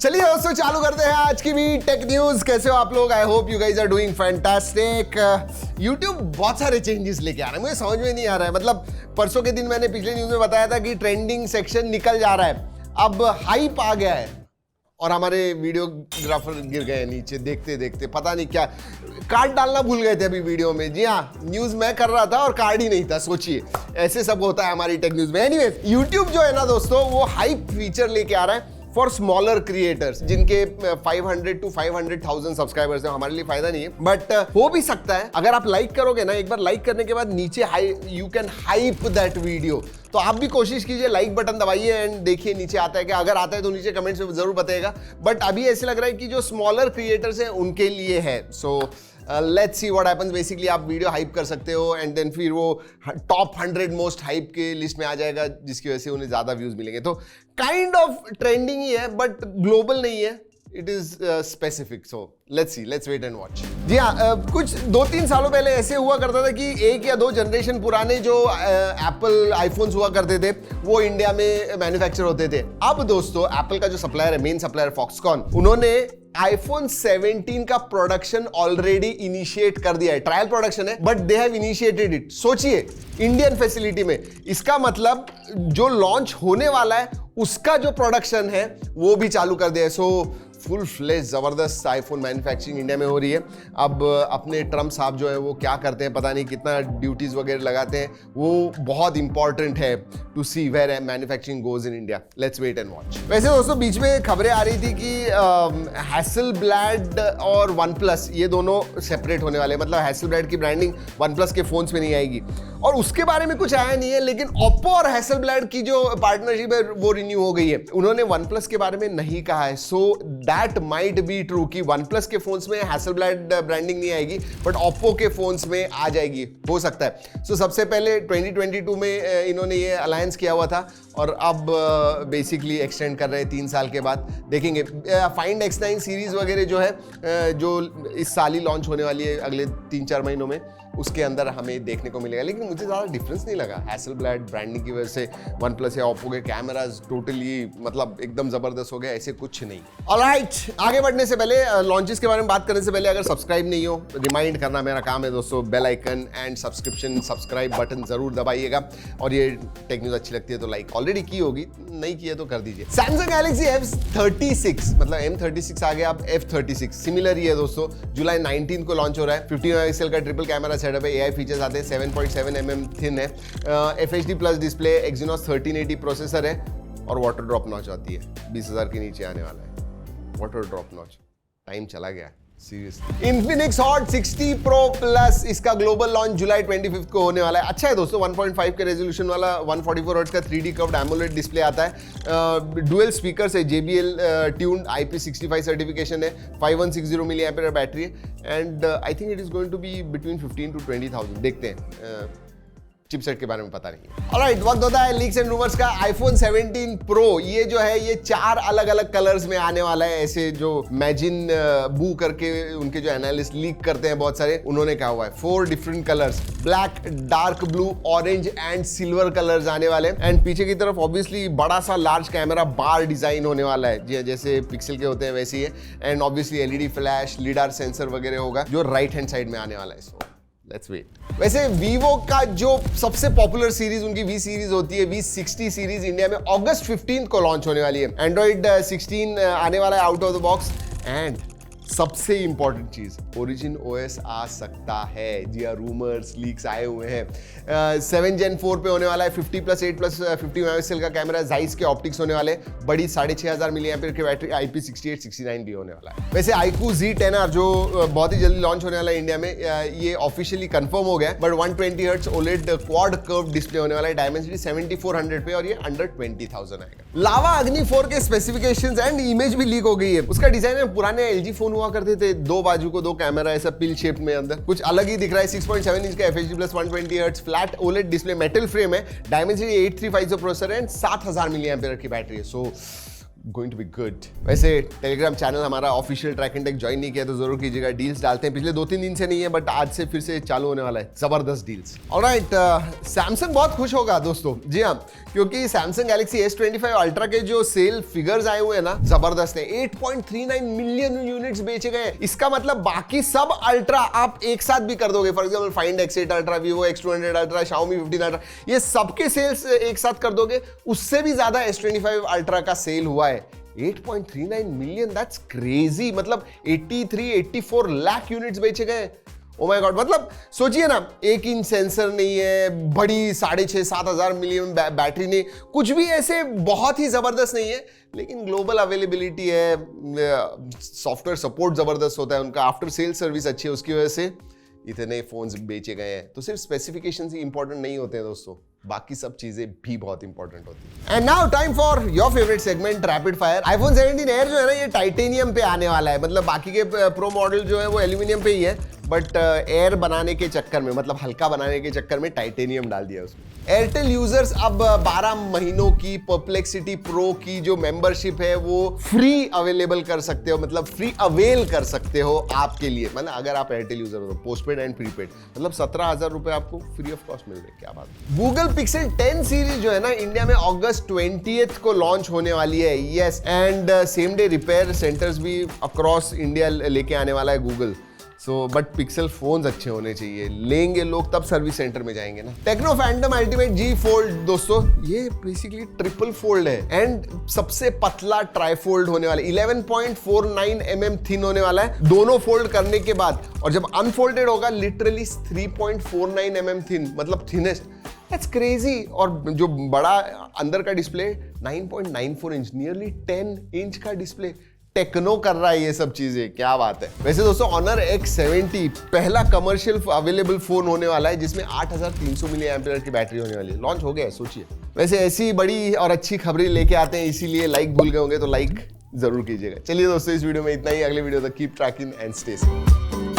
चलिए दोस्तों चालू करते हैं आज की भी टेक न्यूज। कैसे हो आप लोग? I hope you guys are doing fantastic. YouTube बहुत सारे चेंजेस लेके आ रहा है, मुझे समझ में नहीं आ रहा है। मतलब परसों के दिन मैंने पिछले न्यूज में बताया था कि ट्रेंडिंग सेक्शन निकल जा रहा है, अब हाइप आ गया है और हमारे वीडियोग्राफर गिर गए नीचे देखते देखते। पता नहीं क्या कार्ड डालना भूल गए थे अभी वीडियो में। जी हाँ, न्यूज मैं कर रहा था और कार्ड ही नहीं था। सोचिए, ऐसे सब होता है हमारी टेक न्यूज में। एनीवेज, यूट्यूब जो है ना दोस्तों, वो हाइप फीचर लेके आ रहा है फॉर स्मॉलर क्रिएटर्स जिनके 500 to 500,000 सब्सक्राइबर्स हैं। हमारे लिए फायदा नहीं है, बट हो भी सकता है। अगर आप लाइक करोगे ना, एक बार लाइक करने के बाद नीचे you can hype that video. तो आप भी कोशिश कीजिए, लाइक बटन दबाइए एंड देखिए नीचे आता है क्या। अगर आता है तो नीचे कमेंट्स में जरूर बताइएगा। बट अभी ऐसे लग रहा है कि जो स्मॉलर क्रिएटर्स हैं उनके लिए है। So let's see what happens. Basically आप वीडियो हाइप कर सकते हो एंड देन फिर वो टॉप 100 मोस्ट हाइप के लिस्ट में आ जाएगा, जिसकी वजह से उन्हें ज्यादा व्यूज मिलेंगे। तो काइंड ऑफ ट्रेंडिंग ही है, बट ग्लोबल नहीं है। It is specific. So let's see, let's wait and watch. जी हाँ, कुछ 2-3 सालों पहले ऐसे हुआ करता था कि 1 या 2 जनरेशन पुराने जो एप्पल आईफोन्स हुआ करते थे वो इंडिया में मैन्युफैक्चर होते थे। अब दोस्तों एप्पल का जो सप्लायर है, मेन सप्लायर फॉक्सकॉन, उन्होंने आईफोन 17 का प्रोडक्शन ऑलरेडी इनिशिएट कर दिया है। ट्रायल प्रोडक्शन है, but they have initiated it. सोचिए, इंडियन फैसिलिटी में। इसका मतलब जो लॉन्च होने वाला है उसका जो प्रोडक्शन है वो भी चालू कर दिया है। सो फुल फ्लेज जबरदस्त आईफोन मैन्युफैक्चरिंग इंडिया में हो रही है। अब अपने ट्रम्प साहब जो है वो क्या करते हैं पता नहीं, कितना ड्यूटीज वगैरह लगाते हैं, वो बहुत इंपॉर्टेंट है to see where manufacturing goes in India. Let's wait and watch. वैसे दोस्तों बीच में खबरें आ रही थी कि हैसलब्लैड और वन प्लस ये दोनों सेपरेट होने वाले हैं। मतलब हैसलब्लैड की ब्रांडिंग वन प्लस के फोन्स में नहीं आएगी और उसके बारे में कुछ आया नहीं है। लेकिन ओप्पो और हैसलब्लैड की जो पार्टनरशिप है वो रिन्यू हो गई है। उन्होंने वन प्लस के बारे में नहीं कहा है। So that might be true कि वन प्लस के फोन्स में हैसलब्लैड ब्रांडिंग नहीं आएगी, बट ओप्पो के फोन्स में आ जाएगी, हो सकता है। सो सबसे पहले 2022 में इन्होंने ये अलायंस किया हुआ था और अब बेसिकली एक्सटेंड कर रहे हैं 3 साल के बाद। देखेंगे फाइंड X9 सीरीज वगैरह जो है, जो इस साल ही लॉन्च होने वाली है अगले 3-4 महीनों में, उसके अंदर हमें देखने को मिलेगा। लेकिन मुझे ज़्यादा डिफरेंस नहीं लगा हैसलब्लैड ब्रांडिंग की वजह से। वन प्लस या ओप्पो के कैमराज टोटली मतलब एकदम ज़बरदस्त हो गए, ऐसे कुछ नहीं। ऑलराइट, आगे बढ़ने से पहले, लॉन्चेस के बारे में बात करने से पहले, अगर सब्सक्राइब नहीं हो, रिमाइंड करना मेरा काम है दोस्तों। Bell icon and subscribe button जरूर दबाइएगा। और ये टेक न्यूज़ अच्छी लगती है तो लाइक ऑलरेडी की होगी, नहीं की है तो कर दीजिए। सैमसंग गैलेक्सी F36 मतलब M36 आ गया, अब F36 सिमिलर ही है दोस्तों। जुलाई 19 को लॉन्च हो रहा है। 15 मेगापिक्सल का ट्रिपल कैमरा सेटअप है, AI फीचर्स आते हैं, 7.7 mm थिन है, FHD plus display, Exynos 1380 processor है और वाटर ड्रॉप नॉच आती है। 20,000 के नीचे आने वाला है वाटर ड्रॉप नॉच। टाइम चला गया seriously. Infinix Hot 60 Pro Plus, इसका ग्लोबल लॉन्च जुलाई 25 को होने वाला है। अच्छा है दोस्तों, 1.5 के रेजोल्यूशन वाला 144 हर्ट्ज का 3D कर्व्ड एमोलेड डिस्प्ले आता है। डुअल स्पीकर है, JBL ट्यून्ड, IP65 सर्टिफिकेशन है, 5160 मिली एम्पेयर बैटरी है and I think it is going to be between 15 to 20,000। देखते हैं, चिपसेट के बारे में पता नहीं है। ऑलराइट, वक्त होता है लीक्स एंड रूमर्स का। आईफोन 17 प्रो ये जो है ये 4 अलग अलग कलर्स में आने वाला है। ऐसे जो मैजिन बू करके उनके जो एनालिस्ट लीक करते हैं बहुत सारे, उन्होंने कहा हुआ है 4 different colours, black, dark blue, orange and silver colours आने वाले हैं। एंड पीछे की तरफ ऑब्वियसली बड़ा सा लार्ज कैमरा बार डिजाइन होने वाला है, जी जैसे पिक्सल के होते हैं वैसे ही है। And obviously LED flash, lidar sensor वगैरह होगा जो राइट हैंड साइड में आने वाला है। So let's wait. वैसे वीवो का जो सबसे पॉपुलर सीरीज उनकी V सीरीज होती है, V60 सीरीज इंडिया में अगस्त 15 को लॉन्च होने वाली है। एंड्रॉइड 16 आने वाला है out of the box and सबसे इंपॉर्टेंट चीज, ओरिजिन OS आ सकता है। जी हाँ, रूमर्स लीक्स आए हुए हैं। 7 Gen 4 पे होने वाला है। 50+8+50 मेगापिक्सल का कैमरा, जाइस के ऑप्टिक्स होने वाले, बड़ी 6500 मिली एम्पीयर की बैटरी, IP68 69 भी होने वाला है। वैसे iQOO Z10R जो बहुत ही जल्दी लॉन्च होने वाला है इंडिया में, ये ऑफिशियली कंफर्म हो गया है। But 120 hertz OLED quad curve display होने वाला है, डायमेंसिटी 7400 पे और ये अंडर 20,000 आएगा। लावा अग्नि 4 के स्पेसिफिकेशंस एंड इमेज भी लीक हो गई है। उसका डिजाइन पुराने LG फोन हुआ करते थे, 2 बाजू को 2 कैमरा ऐसा पिल शेप में, अंदर कुछ अलग ही दिख रहा है। 6.7 इंच का FHD plus 120 hertz flat OLED display, metal frame है, Dimensity 8350 processor and 7000 milli ampere की बैटरी है। So going to be good. वैसे टेलीग्राम चैनल हमारा official track and tech join नहीं किया तो जरूर कीजिएगा, डील्स डालते हैं, पिछले 2-3 दिन से नहीं है बट आज से फिर से चालू होने वाला है, जबरदस्त डील्स। ऑलराइट, सैमसंग बहुत खुश होगा दोस्तों, जी हाँ, क्योंकि सैमसंग गैलेक्सी S25 अल्ट्रा के जो सेल फिगर्स आए हुए हैं ना, जबरदस्त है। 8.39 मिलियन यूनिट्स बेचे गए। इसका मतलब बाकी सब अल्ट्रा आप एक साथ भी कर दोगे, for example find X8 ultra, Vivo X200 ultra, Xiaomi 15 ultra, ये सबके सेल्स एक साथ कर दोगे, उससे भी ज्यादा S25 अल्ट्रा का सेल हुआ है। 8.39 मिलियन, दैट्स क्रेजी। मतलब 83-84 लाख यूनिट्स बेचे गए। ओ माय गॉड, मतलब सोचिए ना, 1 इंच सेंसर नहीं है, बड़ी 6,500-7 हजार मिलियन बैटरी नहीं, कुछ भी ऐसे बहुत ही जबरदस्त नहीं है, लेकिन ग्लोबल अवेलेबिलिटी है, सॉफ्टवेयर सपोर्ट जबरदस्त होता है उनका, आफ्टर सेल सर्विस अच्छी है, उसकी वजह से इतने फोन्स बेचे गए हैं। तो सिर्फ स्पेसिफिकेशंस ही इंपॉर्टेंट नहीं होते हैं दोस्तों, बाकी सब चीजें भी बहुत इंपॉर्टेंट होती हैं। And now time for your favourite segment, rapid fire. iPhone 17 air जो है ना, ये टाइटेनियम पे आने वाला है। मतलब बाकी के प्रो मॉडल जो है वो एल्यूमिनियम पे ही है, बट एयर बनाने के चक्कर में, मतलब हल्का बनाने के चक्कर में टाइटेनियम डाल दिया उसमें। एयरटेल यूजर्स अब 12 महीनों की परप्लेक्सिटी प्रो की जो मेंबरशिप है वो फ्री अवेलेबल कर सकते हो, मतलब फ्री अवेल कर सकते हो आपके लिए। मतलब अगर आप एयरटेल यूजर हो, पोस्टपेड एंड प्रीपेड, मतलब 17,000 रुपए आपको फ्री ऑफ कॉस्ट मिल रहे हैं। क्या बात है। गूगल पिक्सल 10 सीरीज जो है ना, इंडिया में अगस्त 20 को लॉन्च होने वाली है। Yes, and same day repair centres भी अक्रॉस इंडिया लेके आने वाला है गूगल। बट पिक्सल फोन्स अच्छे होने चाहिए, लेंगे लोग तब सर्विस सेंटर में जाएंगे ना। Techno Phantom ultimate G fold दोस्तों, ये बेसिकली ट्रिपल फोल्ड है एंड सबसे पतला ट्राई फोल्ड होने वाला है। 11.49 mm थिन होने वाला है दोनों फोल्ड करने के बाद, और जब अनफोल्डेड होगा लिटरली 3.49 mm थिन, मतलब थिनेस्ट। That's crazy. और जो बड़ा अंदर का डिस्प्ले 9.94 इंच, नियरली 10 इंच का डिस्प्ले। टेक्नो कर रहा है ये सब चीजें, क्या बात है। वैसे दोस्तों Honor X70 पहला कमर्शियल अवेलेबल फोन होने वाला है जिसमें 8300 मिली एम्पियर की बैटरी होने वाली है। लॉन्च हो गया है, सोचिए। वैसे ऐसी बड़ी और अच्छी खबरें लेके आते हैं, इसीलिए लाइक भूल गए होंगे तो लाइक जरूर कीजिएगा। चलिए दोस्तों, इस वीडियो में इतना ही। अगले वीडियो तक keep trekking and stay safe.